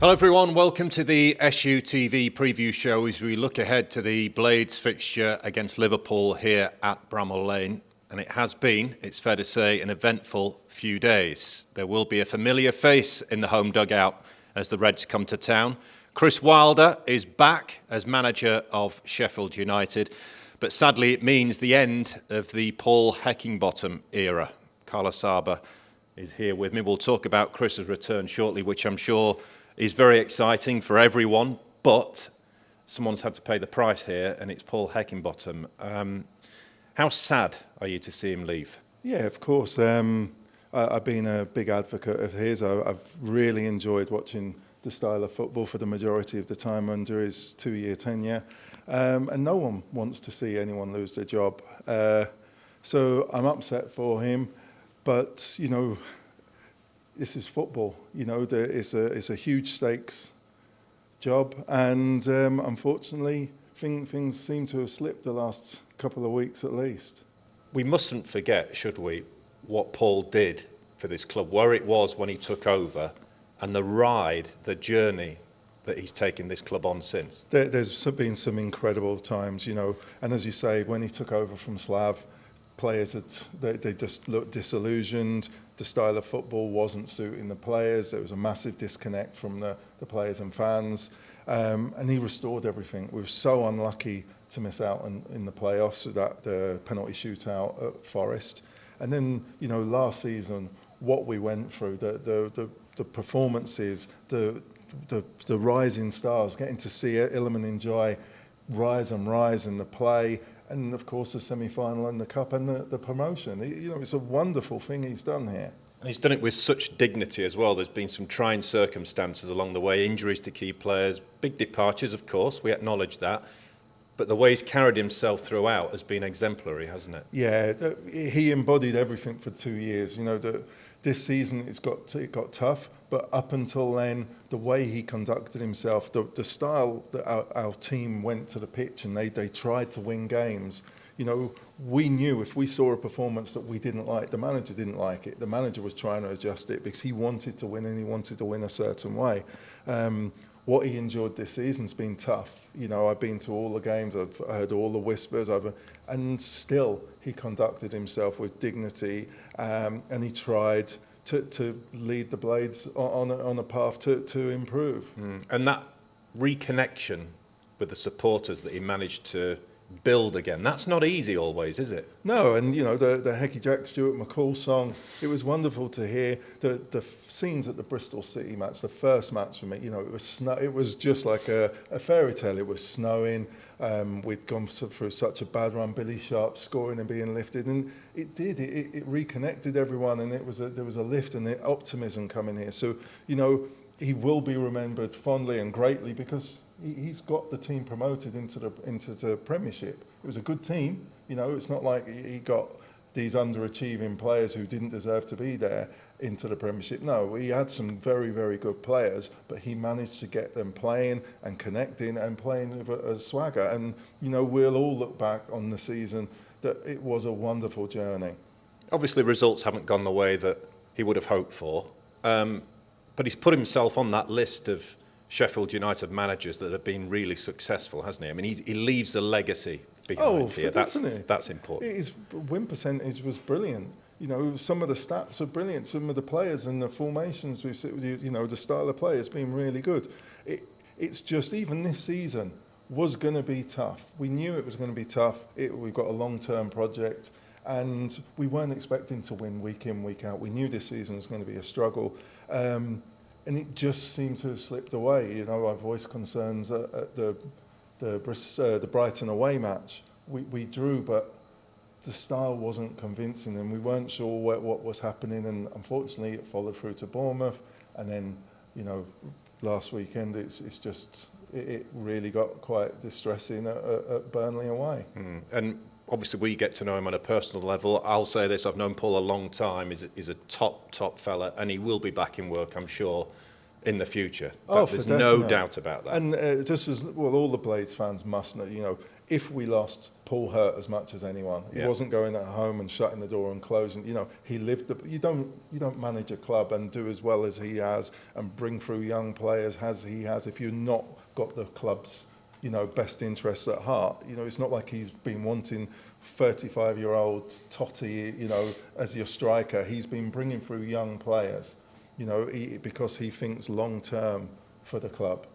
Hello everyone, welcome to the SUTV preview show as we look ahead to the Blades fixture against Liverpool here at Bramall Lane. And it has been, it's fair to say, an eventful few days. There will be a familiar face in the home dugout as the Reds come to town. Chris Wilder is back as manager of Sheffield United, but sadly it means the end of the Paul Heckingbottom era. Carl Asaba is here with me. We'll talk about Chris's return shortly, which I'm sure is very exciting for everyone, but someone's had to pay the price here, and it's Paul Heckingbottom. How sad are you to see him leave? Yeah, of course. I've been a big advocate of his. I've really enjoyed watching the style of football for the majority of the time under his 2-year tenure, and no one wants to see anyone lose their job. So I'm upset for him, but you know, this is football. You know, it's a huge stakes job, and unfortunately, things seem to have slipped the last couple of weeks at least. We mustn't forget, should we, what Paul did for this club, where it was when he took over, and the ride, the journey that he's taken this club on since. There's been some incredible times, you know, and as you say, when he took over from Slav, players they just looked disillusioned. The style of football wasn't suiting the players. There was a massive disconnect from the players and fans, and he restored everything. We were so unlucky to miss out in the playoffs, that the penalty shootout at Forest, and then you know last season what we went through, the performances, the rising stars, getting to see Ilman and Joy rise in the play. And of course, the semi-final and the cup and the promotion. You know, it's a wonderful thing he's done here. And he's done it with such dignity as well. There's been some trying circumstances along the way, injuries to key players, big departures, of course, we acknowledge that. But the way he's carried himself throughout has been exemplary, hasn't it? Yeah, he embodied everything for 2 years. You know, this season it got tough, but up until then, the way he conducted himself, the style that our team went to the pitch and they tried to win games, you know, we knew if we saw a performance that we didn't like, the manager didn't like it. The manager was trying to adjust it because he wanted to win and he wanted to win a certain way. What he enjoyed this season's been tough. You know, I've been to all the games, I've heard all the whispers, and still he conducted himself with dignity, and he tried to lead the Blades on a path to improve. And that reconnection with the supporters that he managed to build again, that's not easy always, is it? No, and you know, the Hecky Jack Stuart McCall song, it was wonderful to hear. The scenes at the Bristol City match, the first match for me, you know, it was just like a fairy tale. It was snowing, we'd gone through such a bad run, Billy Sharp scoring and being lifted, and it reconnected everyone, and there was a lift and the optimism coming here. So, you know, he will be remembered fondly and greatly because he's got the team promoted into the Premiership. It was a good team, you know. It's not like he got these underachieving players who didn't deserve to be there into the Premiership. No, he had some very, very good players, but he managed to get them playing and connecting and playing with a swagger. And you know, we'll all look back on the season that it was a wonderful journey. Obviously, results haven't gone the way that he would have hoped for, but he's put himself on that list of Sheffield United managers that have been really successful, hasn't he? I mean, he leaves a legacy behind here. That's important. His win percentage was brilliant. You know, some of the stats were brilliant. Some of the players and the formations we've seen, you know, the style of play has been really good. It's just even this season was going to be tough. We knew it was going to be tough. We've got a long-term project, and we weren't expecting to win week in, week out. We knew this season was going to be a struggle. And it just seemed to have slipped away. You know, I voiced concerns at the Brighton away match. We drew, but the style wasn't convincing, and we weren't sure what was happening. And unfortunately, it followed through to Bournemouth, and then you know, last weekend it really got quite distressing at Burnley away. And obviously, we get to know him on a personal level. I'll say this, I've known Paul a long time. He's a top fella, and he will be back in work, I'm sure, in the future. There's no doubt about that. And just as well, all the Blades fans must know, you know, if we lost Paul hurt as much as anyone. He wasn't going at home and shutting the door and closing. You know, he lived. You don't manage a club and do as well as he has and bring through young players as he has if you've not got the club's, you know, best interests at heart. You know, it's not like he's been wanting 35-year-old Totti, you know, as your striker. He's been bringing through young players, you know, because he thinks long term for the club.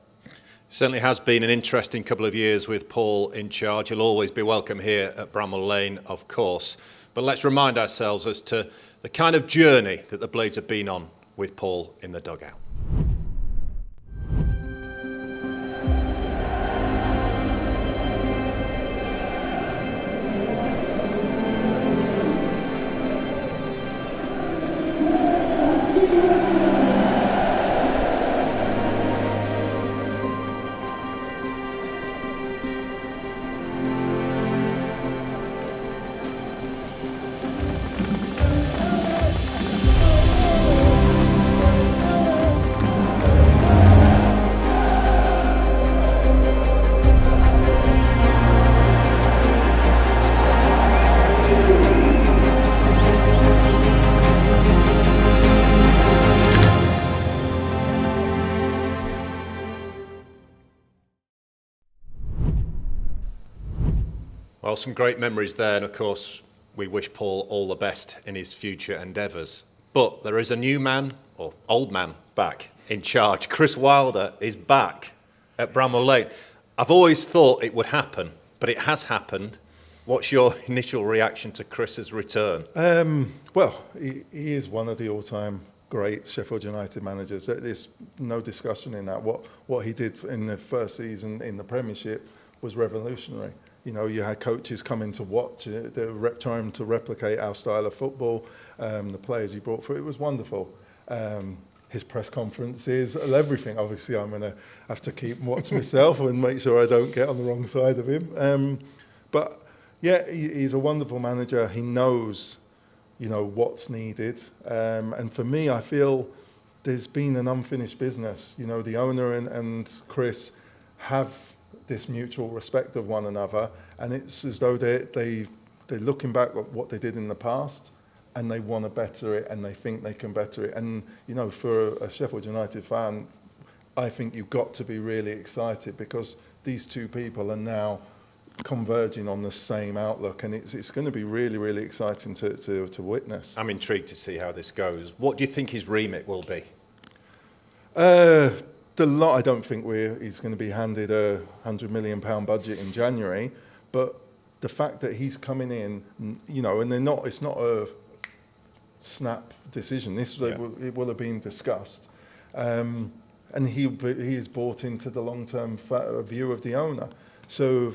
Certainly has been an interesting couple of years with Paul in charge. He'll always be welcome here at Bramall Lane, of course. But let's remind ourselves as to the kind of journey that the Blades have been on with Paul in the dugout. Well, some great memories there, and of course, we wish Paul all the best in his future endeavours. But there is a new man, or old man, back in charge. Chris Wilder is back at Bramall Lane. I've always thought it would happen, but it has happened. What's your initial reaction to Chris's return? Well, he is one of the all-time great Sheffield United managers. There's no discussion in that. What he did in the first season in the Premiership was revolutionary. You know, you had coaches coming to watch, trying to replicate our style of football, the players he brought through. It was wonderful. His press conferences, everything. Obviously, I'm going to have to keep watch myself and make sure I don't get on the wrong side of him. But yeah, he's a wonderful manager. He knows, you know, what's needed. And for me, I feel there's been an unfinished business. You know, the owner and Chris have this mutual respect of one another, and it's as though they're looking back at what they did in the past, and they want to better it, and they think they can better it. And you know, for a Sheffield United fan, I think you've got to be really excited because these two people are now converging on the same outlook, and it's going to be really, really exciting to witness. I'm intrigued to see how this goes. What do you think his remit will be? I don't think he's going to be handed a £100 million budget in January, but the fact that he's coming in, you know, and it's not a snap decision. It will have been discussed, and he is bought into the long-term view of the owner. So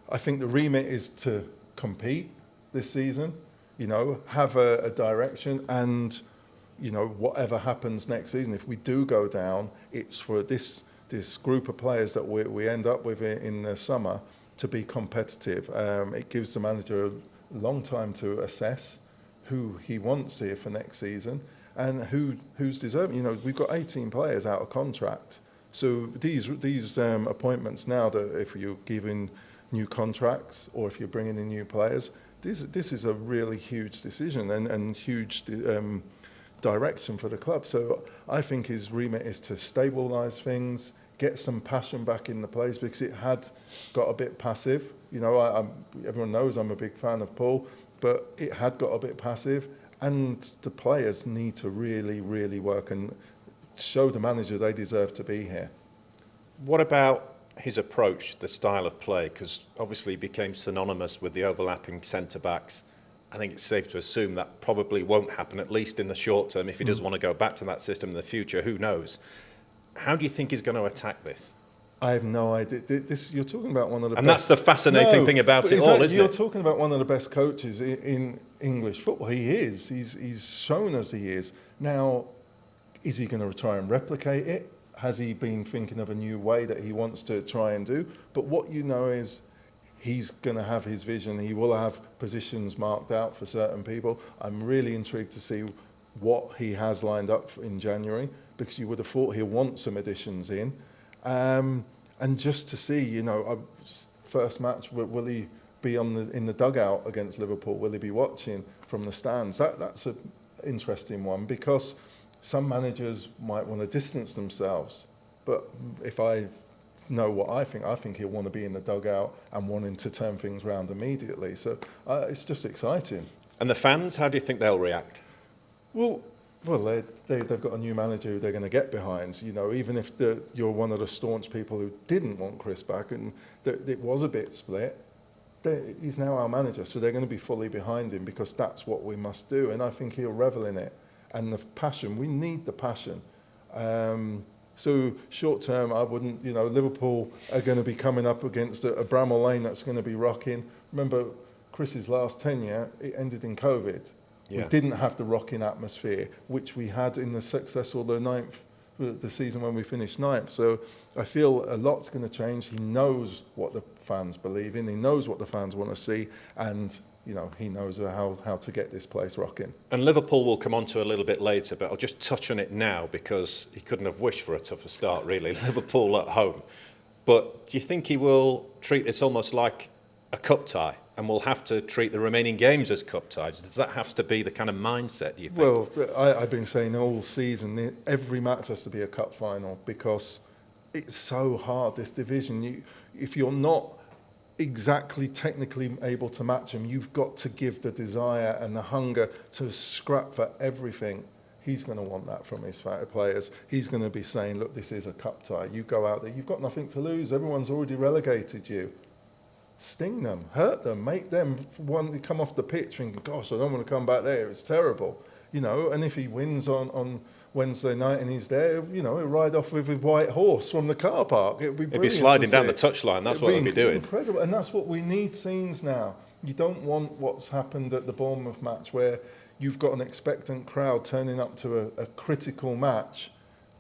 I think the remit is to compete this season, you know, have a direction, and you know, whatever happens next season, if we do go down, it's for this group of players that we end up with in the summer to be competitive. It gives the manager a long time to assess who he wants here for next season and who's deserving. You know, we've got 18 players out of contract. So these appointments now, that if you're giving new contracts or if you're bringing in new players, this is a really huge decision and huge direction for the club. So I think his remit is to stabilise things, get some passion back in the players, because it had got a bit passive. You know, everyone knows I'm a big fan of Paul, but it had got a bit passive, and the players need to really, really work and show the manager they deserve to be here. What about his approach, the style of play? Because obviously he became synonymous with the overlapping centre-backs. I think it's safe to assume that probably won't happen, at least in the short term. If he does want to go back to that system in the future, who knows? How do you think he's going to attack this? I have no idea. You're talking about one of the and best... that's the fascinating thing about it all, isn't You're it? talking about one of the best coaches in English football. He is. He's shown us he is. Now, is he going to try and replicate it? Has he been thinking of a new way that he wants to try and do? But what you know is he's going to have his vision. He will have positions marked out for certain people. I'm really intrigued to see what he has lined up in January, because you would have thought he'll want some additions in. And just to see, you know, first match, will he be in the dugout against Liverpool? Will he be watching from the stands? That's an interesting one, because some managers might want to distance themselves. But if I know what I think he'll want to be in the dugout and wanting to turn things around immediately. So it's just exciting. And the fans, how do you think they'll react? Well, they've got a new manager who they're going to get behind. You know, even if you're one of the staunch people who didn't want Chris back, and it was a bit split, he's now our manager, so they're going to be fully behind him, because that's what we must do, and I think he'll revel in it. And the passion, we need the passion. So short term, I wouldn't, Liverpool are going to be coming up against a Bramall Lane that's going to be rocking. Remember, Chris's last tenure, it ended in COVID. Yeah. We didn't have the rocking atmosphere, which we had in the successful the season when we finished ninth. So I feel a lot's going to change. He knows what the fans believe in. He knows what the fans want to see, and he knows how to get this place rocking. And Liverpool will come on to a little bit later, but I'll just touch on it now because he couldn't have wished for a tougher start, really. Liverpool at home. But do you think he will treat this almost like a cup tie, and we'll have to treat the remaining games as cup ties? Does that have to be the kind of mindset, do you think? Well, I've been saying all season, every match has to be a cup final, because it's so hard, this division. If you're not exactly technically able to match him, you've got to give the desire and the hunger to scrap for everything. He's going to want that from his players. He's going to be saying, look, this is a cup tie. You go out there, you've got nothing to lose. Everyone's already relegated you. Sting them, hurt them, make them want to come off the pitch thinking, gosh, I don't want to come back there, it's terrible. And if he wins on Wednesday night and he's there, he'll ride off with his white horse from the car park. It'd be brilliant. He'd be sliding down the touchline, that's what he'll be doing. Incredible, and that's what we need scenes now. You don't want what's happened at the Bournemouth match, where you've got an expectant crowd turning up to a critical match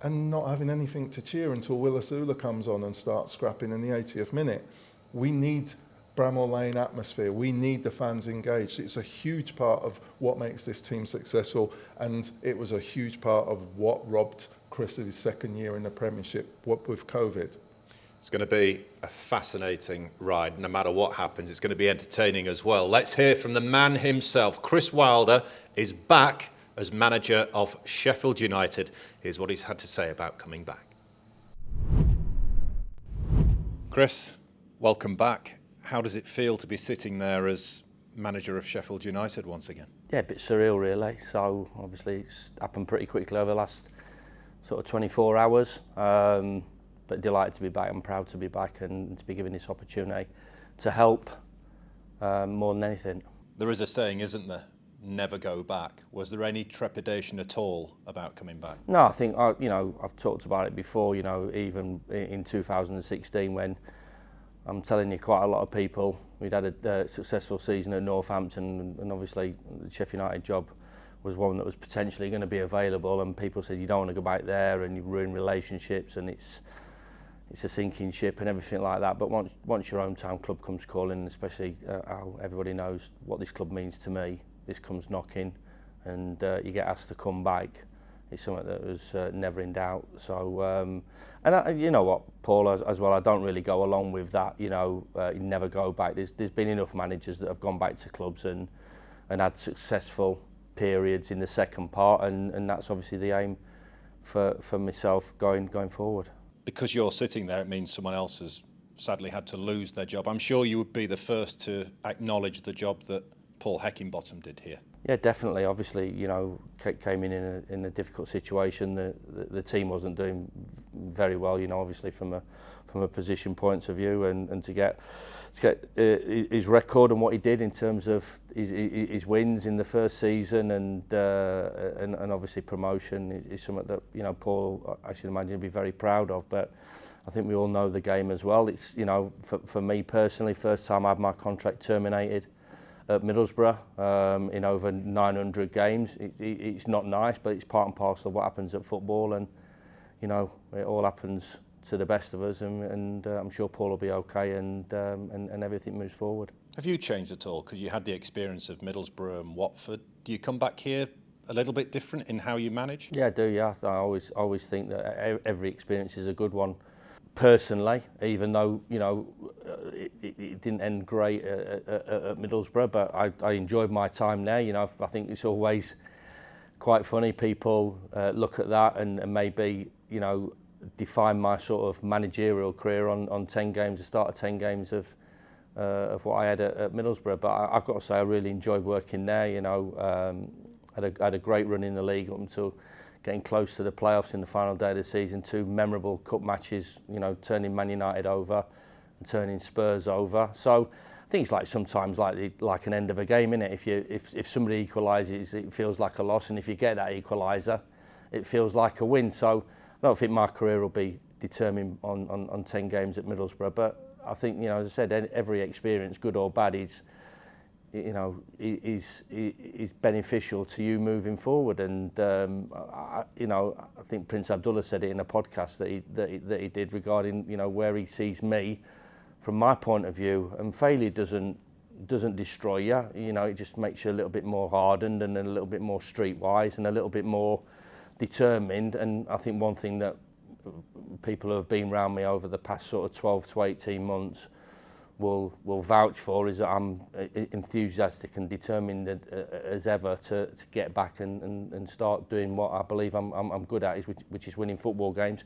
and not having anything to cheer until Asaba comes on and starts scrapping in the 80th minute. We need Bramall Lane atmosphere. We need the fans engaged. It's a huge part of what makes this team successful, and it was a huge part of what robbed Chris of his second year in the Premiership with COVID. It's going to be a fascinating ride. No matter what happens, it's going to be entertaining as well. Let's hear from the man himself. Chris Wilder is back as manager of Sheffield United. Here's what he's had to say about coming back. Chris, welcome back. How does it feel to be sitting there as manager of Sheffield United once again? Yeah, a bit surreal really. So obviously it's happened pretty quickly over the last sort of 24 hours. But delighted to be back. I'm proud to be back and to be given this opportunity to help more than anything. There is a saying, isn't there? Never go back. Was there any trepidation at all about coming back? No, I think I've talked about it before. Even in 2016 when. I'm telling you, quite a lot of people, we'd had a successful season at Northampton, and obviously the Sheffield United job was one that was potentially going to be available, and people said you don't want to go back there and you ruin relationships and it's a sinking ship and everything like that. But once your hometown club comes calling, especially how everybody knows what this club means to me, this comes knocking and you get asked to come back. It's something that was never in doubt. So, you know what, Paul, as well, I don't really go along with that, never go back. There's been enough managers that have gone back to clubs and had successful periods in the second part, and that's obviously the aim for myself going forward. Because you're sitting there, it means someone else has sadly had to lose their job. I'm sure you would be the first to acknowledge the job that Paul Heckingbottom did here. Yeah, definitely. Obviously, came in a difficult situation. The team wasn't doing very well. Obviously from a position point of view, and to get his record and what he did in terms of his wins in the first season and obviously promotion is something that Paul, I should imagine, would be very proud of. But I think we all know the game as well. It's for me personally, first time I had my contract terminated at Middlesbrough in over 900 games. It's not nice, but it's part and parcel of what happens at football, and it all happens to the best of us, and I'm sure Paul will be okay, and everything moves forward. Have you changed at all? Because you had the experience of Middlesbrough and Watford. Do you come back here a little bit different in how you manage? Yeah, I do. Yeah, I always think that every experience is a good one. personally, even though it didn't end great at Middlesbrough, but I enjoyed my time there. I think it's always quite funny. People look at that and maybe define my sort of managerial career on 10 games, the start of 10 games of what I had at Middlesbrough. But I've got to say I really enjoyed working there. Had a great run in the league up until getting close to the playoffs in the final day of the season. 2 memorable cup matches, turning Man United over and turning Spurs over. So I think it's sometimes like an end of a game, innit? If somebody equalises, it feels like a loss, and if you get that equaliser, it feels like a win. So I don't think my career will be determined on 10 games at Middlesbrough, but I think, as I said, every experience, good or bad, is beneficial to you moving forward. And I think Prince Abdullah said it in a podcast that he did regarding where he sees me from my point of view. And failure doesn't destroy you. It just makes you a little bit more hardened and a little bit more streetwise and a little bit more determined. And I think one thing that people who have been around me over the past sort of 12 to 18 months will vouch for is that I'm enthusiastic and determined as ever to get back and start doing what I believe I'm good at, which is winning football games,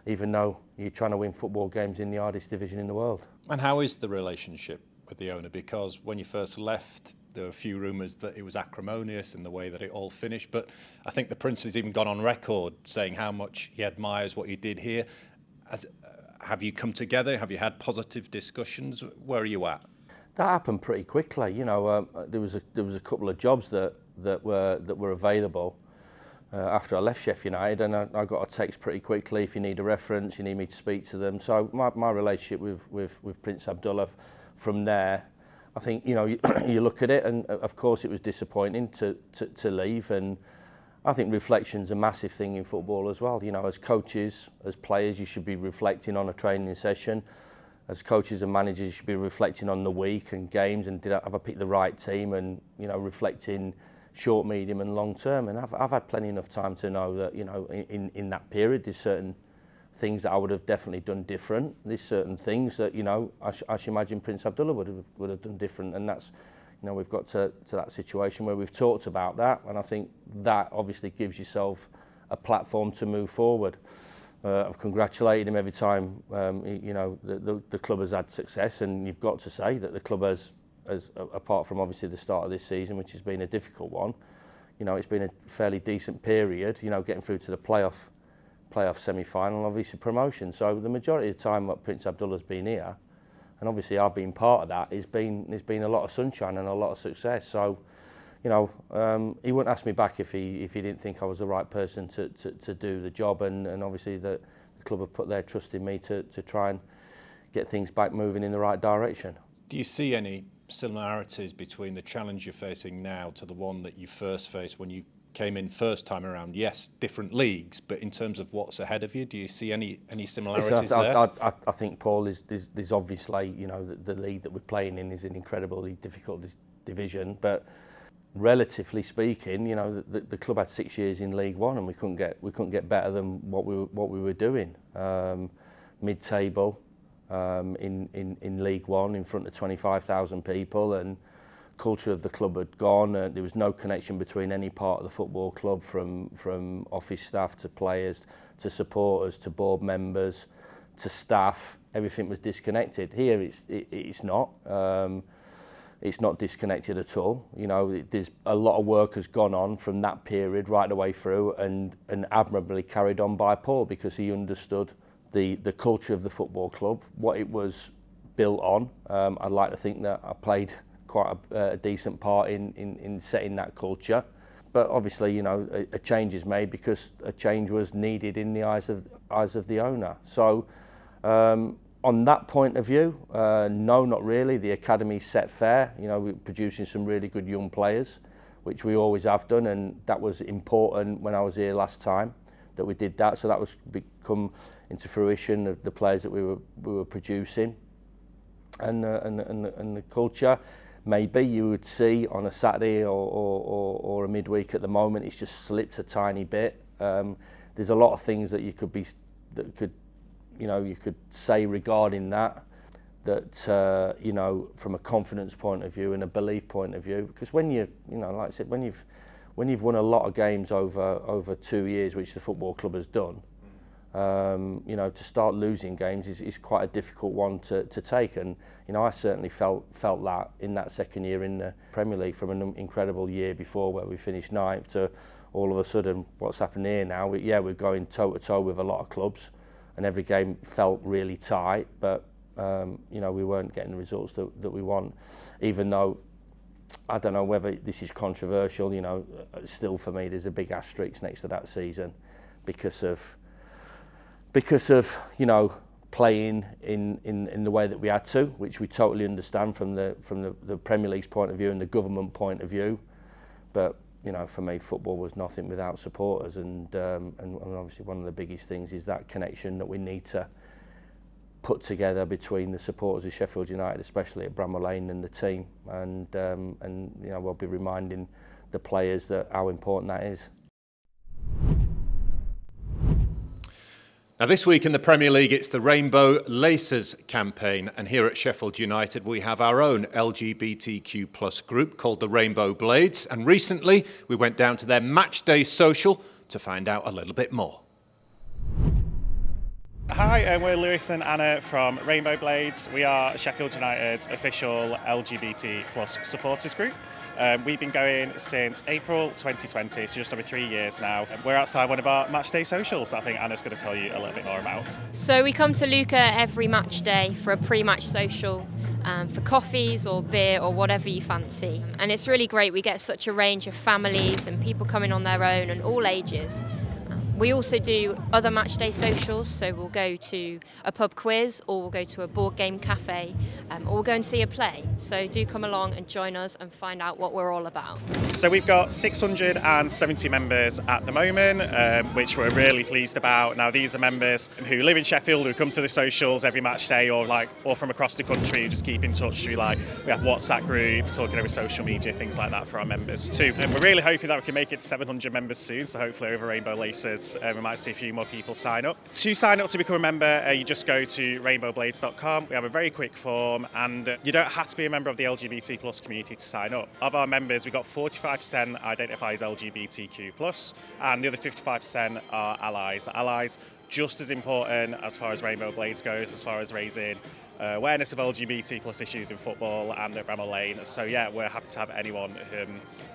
even though you're trying to win football games in the hardest division in the world. And how is the relationship with the owner? Because when you first left, there were a few rumours that it was acrimonious in the way that it all finished, but I think the Prince has even gone on record saying how much he admires what you did here. Have you come together? Have you had positive discussions? Where are you at? That happened pretty quickly. There was a couple of jobs that were available after I left Sheffield United, and I got a text pretty quickly. If you need a reference, you need me to speak to them. So my relationship with Prince Abdullah from there, I think you look at it, and of course it was disappointing to leave, and I think reflection's a massive thing in football as well. As coaches, as players, you should be reflecting on a training session. As coaches and managers, you should be reflecting on the week and games, and have I picked the right team, and reflecting short, medium and long term. And I've had plenty enough time to know that in that period there's certain things that I would have definitely done different. There's certain things that I should imagine Prince Abdullah would have done different, and that's we've got to that situation where we've talked about that, and I think that obviously gives yourself a platform to move forward. I've congratulated him every time the club has had success, and you've got to say that the club has apart from obviously the start of this season, which has been a difficult one, it's been a fairly decent period, getting through to the playoff semi-final, obviously promotion. So the majority of the time that Prince Abdullah's been here, and obviously I've been part of that, there's been a lot of sunshine and a lot of success. So, he wouldn't ask me back if he didn't think I was the right person to do the job, and obviously the club have put their trust in me to try and get things back moving in the right direction. Do you see any similarities between the challenge you're facing now to the one that you first faced when you came in first time around? Yes, different leagues, but in terms of what's ahead of you, do you see any similarities there? I think, Paul, there's obviously, the league that we're playing in is an incredibly difficult division, but relatively speaking, the club had 6 years in League One, and we couldn't get better than what we were doing. Mid-table in League One in front of 25,000 people, and culture of the club had gone. There was no connection between any part of the football club, from office staff to players to supporters to board members to staff. Everything was disconnected. Here it's not. It's not disconnected at all. There's a lot of work has gone on from that period right the way through, and admirably carried on by Paul, because he understood the culture of the football club, what it was built on. I'd like to think that I played quite a decent part in setting that culture. But obviously, a change is made because a change was needed in the eyes of the owner. So on that point of view, no, not really. The academy's set fair. We're producing some really good young players, which we always have done, and that was important when I was here last time that we did that. So that was become into fruition of the players that we were producing, and the culture. Maybe you would see on a Saturday or a midweek at the moment, it's just slipped a tiny bit. There's a lot of things that could you could say regarding that from a confidence point of view and a belief point of view, because when like I said, when you've won a lot of games over 2 years, which the football club has done, to start losing games is quite a difficult one to take, and I certainly felt that in that second year in the Premier League, from an incredible year before where we finished 9th to all of a sudden what's happened here now. We're going toe to toe with a lot of clubs, and every game felt really tight, but we weren't getting the results that we want, even though I don't know whether this is controversial. Still for me there's a big asterisk next to that season because of playing in the way that we had to, which we totally understand from the Premier League's point of view and the government point of view. But for me, football was nothing without supporters, and obviously one of the biggest things is that connection that we need to put together between the supporters of Sheffield United, especially at Bramall Lane, and the team, and we'll be reminding the players that how important that is. Now, this week in the Premier League, it's the Rainbow Laces campaign. And here at Sheffield United, we have our own LGBTQ plus group called the Rainbow Blades. And recently, we went down to their match day social to find out a little bit more. Hi, we're Lewis and Anna from Rainbow Blades. We are Sheffield United's official LGBT plus supporters group. We've been going since April 2020, so just over 3 years now. We're outside one of our match day socials that I think Anna's going to tell you a little bit more about. So we come to Luca every match day for a pre-match social, for coffees or beer or whatever you fancy. And it's really great. We get such a range of families and people coming on their own and all ages. We also do other match day socials, so we'll go to a pub quiz, or we'll go to a board game cafe, or we'll go and see a play. So do come along and join us and find out what we're all about. So we've got 670 members at the moment, which we're really pleased about. Now, these are members who live in Sheffield, who come to the socials every match day, or from across the country, who just keep in touch through we have WhatsApp groups, talking over social media, things like that for our members too. And we're really hoping that we can make it 700 members soon, so hopefully over Rainbow Laces we might see a few more people sign up. To sign up to become a member, you just go to rainbowblades.com. We have a very quick form, and you don't have to be a member of the LGBT plus community to sign up. Of our members, we've got 45% identify as LGBTQ plus, and the other 55% are allies. Allies, just as important as far as Rainbow Blades goes, as far as raising awareness of LGBT plus issues in football and at Bramall Lane. So yeah, we're happy to have anyone.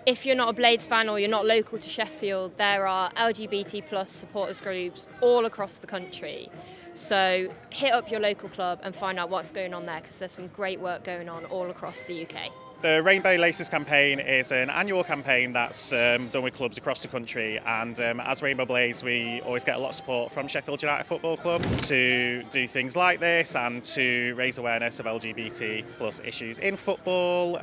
If you're not a Blades fan or you're not local to Sheffield, there are LGBT plus supporters groups all across the country. So hit up your local club and find out what's going on there, because there's some great work going on all across the UK. The Rainbow Laces campaign is an annual campaign that's done with clubs across the country, and as Rainbow Blades we always get a lot of support from Sheffield United Football Club to do things like this and to raise awareness of LGBT plus issues in football,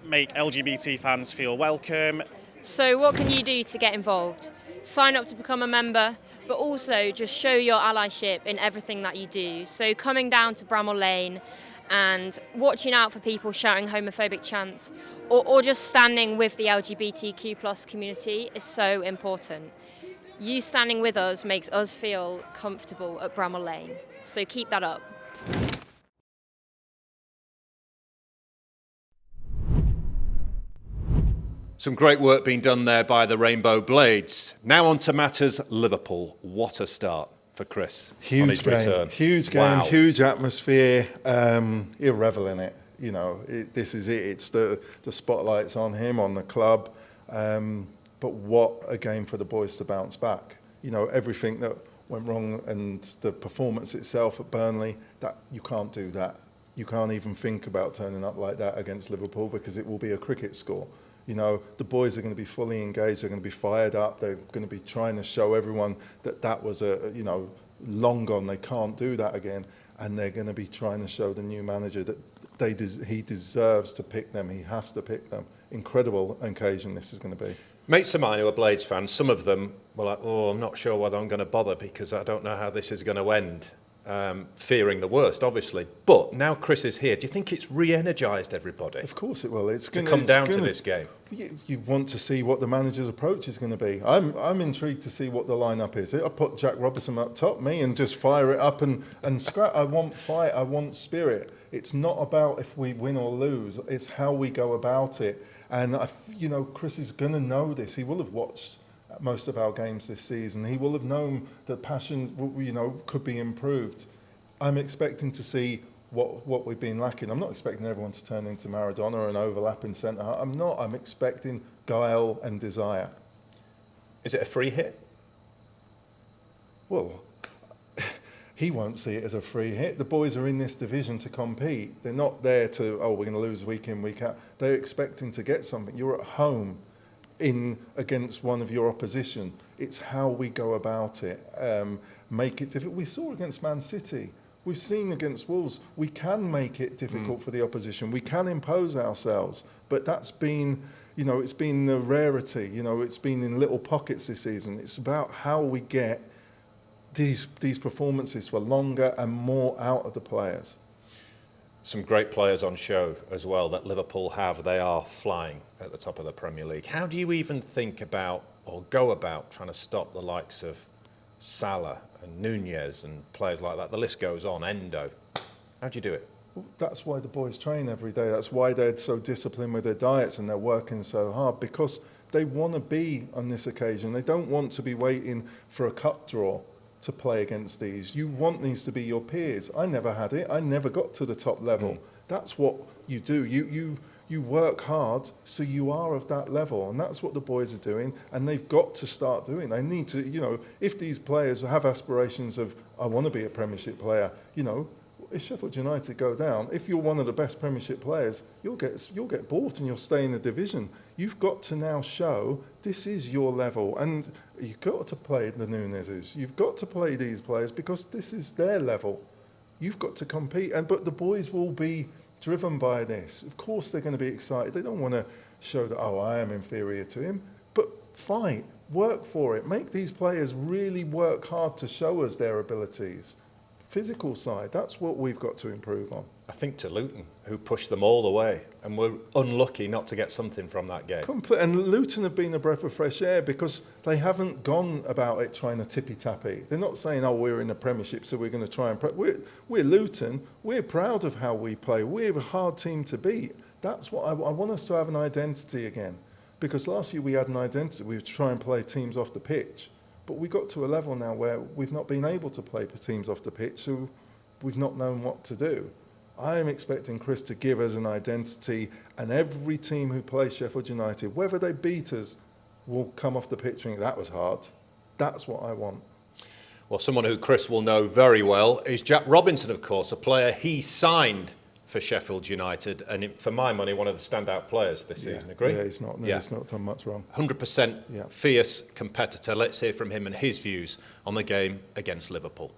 make LGBT fans feel welcome. So what can you do to get involved? Sign up to become a member, but also just show your allyship in everything that you do. So coming down to Bramall Lane and watching out for people shouting homophobic chants, or just standing with the LGBTQ plus community is so important. You standing with us makes us feel comfortable at Bramall Lane, so keep that up. Some great work being done there by the Rainbow Blades. Now on to matters Liverpool. What a start for Chris on his return. Huge game, wow. Huge atmosphere. He'll revel in it. This is it. It's the spotlight's on him, on the club. But what a game for the boys to bounce back. Everything that went wrong and the performance itself at Burnley, that you can't do that. You can't even think about turning up like that against Liverpool, because it will be a cricket score. The boys are going to be fully engaged. They're going to be fired up. They're going to be trying to show everyone that was long gone. They can't do that again. And they're going to be trying to show the new manager that he deserves to pick them. He has to pick them. Incredible occasion this is going to be. Mates of mine who are Blades fans, some of them were like, I'm not sure whether I'm going to bother because I don't know how this is going to end. Fearing the worst, obviously. But now Chris is here. Do you think it's re-energised everybody? Of course it will. It's to come down to this game. you want to see what the manager's approach is going to be. I'm intrigued to see what the lineup is. I put Jack Robinson up top, and just fire it up and scrap. I want fight. I want spirit. It's not about if we win or lose. It's how we go about it. And Chris is going to know this. He will have watched most of our games this season. He will have known that passion, could be improved. I'm expecting to see what we've been lacking. I'm not expecting everyone to turn into Maradona and overlap in centre half. I'm not. I'm expecting guile and desire. Is it a free hit? Well, he won't see it as a free hit. The boys are in this division to compete. They're not there to, we're going to lose week in, week out. They're expecting to get something. You're at home against one of your opposition. It's how we go about it. Make it difficult. We saw against Man City. We've seen against Wolves, we can make it difficult for the opposition. We can impose ourselves, but that's been, it's been the rarity. It's been in little pockets this season. It's about how we get these performances for longer and more out of the players. Some great players on show as well that Liverpool have. They are flying at the top of the Premier League. How do you even think about or go about trying to stop the likes of Salah and Nunez and players like that? The list goes on. Endo. How do you do it? Well, that's why the boys train every day. That's why they're so disciplined with their diets and they're working so hard, because they want to be on this occasion. They don't want to be waiting for a cup draw to play against these. You want these to be your peers. I never had it. I never got to the top level. That's what you do. You work hard so you are of that level, and that's what the boys are doing, and they've got to start doing. They need to, if these players have aspirations of, I want to be a Premiership player, if Sheffield United go down, if you're one of the best Premiership players, you'll get bought and you'll stay in the division. You've got to now show this is your level, and you've got to play the Nunez's. You've got to play these players because this is their level. You've got to compete, but the boys will be driven by this. Of course they're going to be excited. They don't want to show that, I am inferior to him, but fight, work for it. Make these players really work hard to show us their abilities. Physical side, that's what we've got to improve on. I think to Luton, who pushed them all the way, and were unlucky not to get something from that game. And Luton have been a breath of fresh air because they haven't gone about it trying to tippy-tappy. They're not saying, we're in the Premiership, so we're going to try and... We're Luton. We're proud of how we play. We're a hard team to beat. That's what I want us to have an identity again. Because last year we had an identity. We would try and play teams off the pitch. But we got to a level now where we've not been able to play teams off the pitch, so we've not known what to do. I am expecting Chris to give us an identity, and every team who plays Sheffield United, whether they beat us, will come off the pitch and think, that was hard. That's what I want. Well, someone who Chris will know very well is Jack Robinson, of course, a player he signed for Sheffield United, and for my money, one of the standout players this season. Agree? Yeah, he's not done much wrong. 100% fierce competitor. Let's hear from him and his views on the game against Liverpool.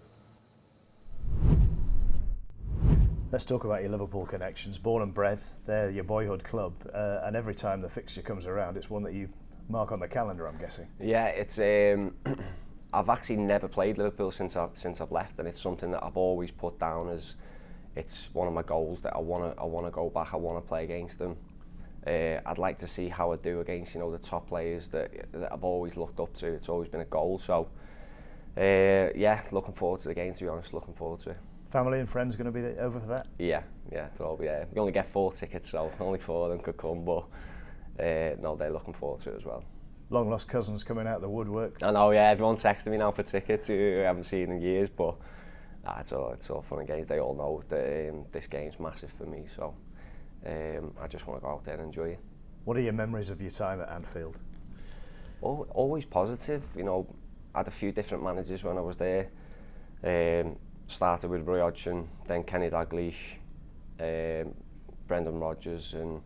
Let's talk about your Liverpool connections. Born and bred, they're your boyhood club, and every time the fixture comes around, it's one that you mark on the calendar, I'm guessing. Yeah, it's. I've actually never played Liverpool since I've left, and it's something that I've always put down as. It's one of my goals that I want to go back. I want to play against them. I'd like to see how I do against the top players that I've always looked up to. It's always been a goal. So looking forward to the game. To be honest, looking forward to it. Family and friends going to be over for that? Yeah, they'll all be there. We only get 4 tickets, so only 4 of them could come. But no, they're looking forward to it as well. Long lost cousins coming out of the woodwork. I know. Yeah, everyone's texting me now for tickets who I haven't seen in years, but. It's all fun and games. They all know that this game's massive for me, so I just want to go out there and enjoy it. What are your memories of your time at Anfield? Always positive. I had a few different managers when I was there. Started with Roy Hodgson, then Kenny Dalglish, Brendan Rodgers, and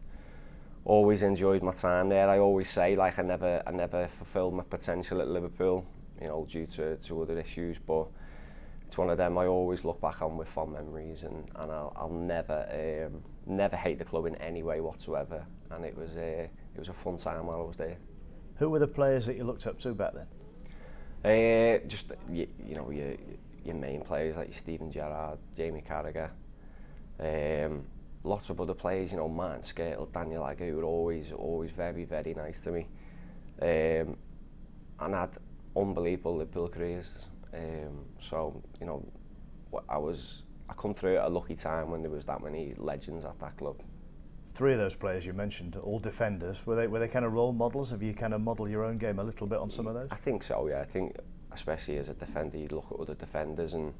always enjoyed my time there. I always say I never fulfilled my potential at Liverpool, due to other issues, but. It's one of them I always look back on with fond memories, and I'll never hate the club in any way whatsoever. And it was a fun time while I was there. Who were the players that you looked up to back then? Just your main players like Steven Gerrard, Jamie Carragher, lots of other players, you know, Martin Skirtle, Daniel Agger, who were always very, very nice to me. And had unbelievable Liverpool careers. So, you know, I come through at a lucky time when there was that many legends at that club. 3 of those players you mentioned, all defenders, were they kind of role models? Have you kind of modelled your own game a little bit on some of those? I think so, yeah. I think especially as a defender, you'd look at other defenders, and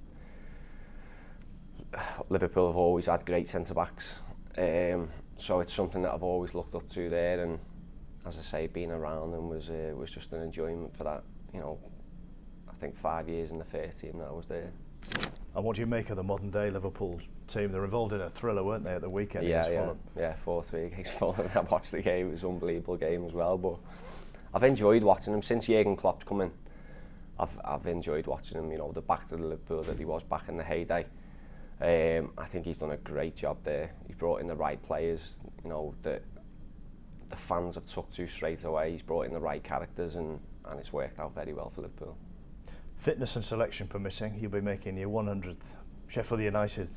Liverpool have always had great centre-backs. So it's something that I've always looked up to there, and as I say, being around them was just an enjoyment for that. You know, I think 5 years in the first team that I was there. And what do you make of the modern day Liverpool team? They were involved in a thriller, weren't they, at the weekend Yeah, against Fulham? Yeah, 4-3 against Fulham. I watched the game, it was an unbelievable game as well. But I've enjoyed watching them since Jurgen Klopp's come in. I've enjoyed watching him, you know, the back to the Liverpool that he was back in the heyday. I think he's done a great job there. He's brought in the right players, you know, that the fans have took to straight away. He's brought in the right characters, and it's worked out very well for Liverpool. Fitness and selection permitting, you'll be making your 100th Sheffield United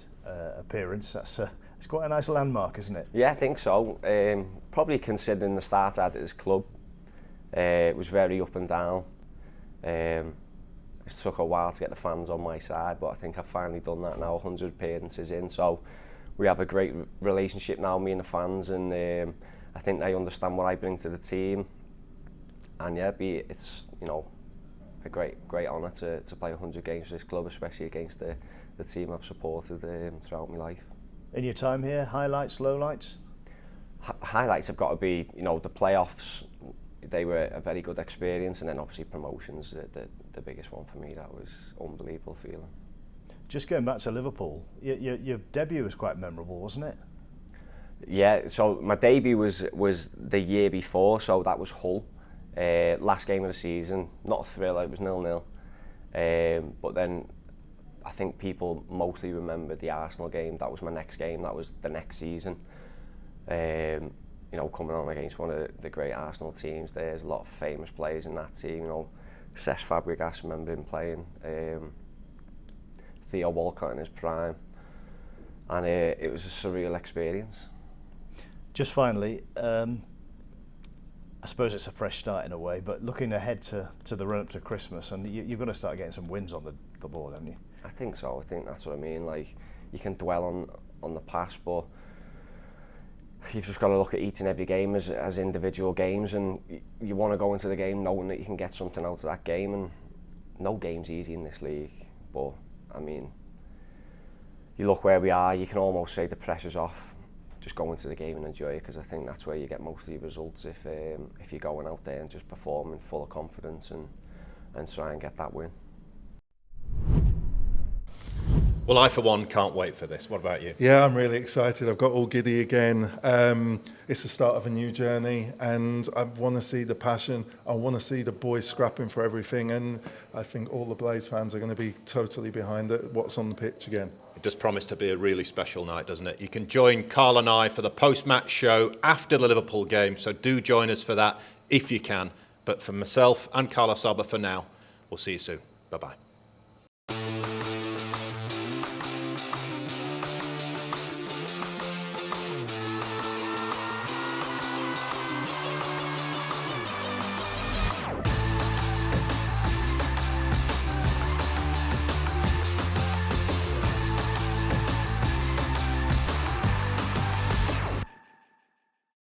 appearance. It's quite a nice landmark, isn't it? Yeah, I think so. Probably considering the start I had at this club. It was very up and down. It took a while to get the fans on my side, but I think I've finally done that now, 100 appearances in. So we have a great relationship now, me and the fans, and I think they understand what I bring to the team. And yeah, it's, you know, a great honour to play 100 games for this club, especially against the team I've supported throughout my life. In your time here, highlights, lowlights? Highlights have got to be, you know, the playoffs. They were a very good experience, and then obviously promotions, the biggest one for me. That was unbelievable feeling. Just going back to Liverpool, your debut was quite memorable, wasn't it? Yeah, so my debut was the year before, so that was Hull. Last game of the season, not a thriller, it was 0-0. But then I think people mostly remember the Arsenal game. That was my next game, that was the next season. You know, coming on against one of the great Arsenal teams, there's a lot of famous players in that team. You know, Cesc Fabregas, remember him playing. Theo Walcott in his prime. And it was a surreal experience. Just finally, I suppose it's a fresh start in a way, but looking ahead to the run-up to Christmas, and you're going to start getting some wins on the board, haven't you? I think so. I think that's what I mean. Like, you can dwell on the past, but you've just got to look at each and every game as individual games, and you want to go into the game knowing that you can get something out of that game. And no game's easy in this league, but I mean, you look where we are, you can almost say the pressure's off. Just go into the game and enjoy it, because I think that's where you get most of your results if you're going out there and just performing full of confidence and try and get that win. Well, I for one can't wait for this. What about you? Yeah, I'm really excited. I've got all giddy again. It's the start of a new journey, and I want to see the passion. I want to see the boys scrapping for everything, and I think all the Blades fans are going to be totally behind it, what's on the pitch again. It does promise to be a really special night, doesn't it? You can join Carl and I for the post-match show after the Liverpool game, so do join us for that if you can. But for myself and Carl Asaba for now, we'll see you soon. Bye-bye.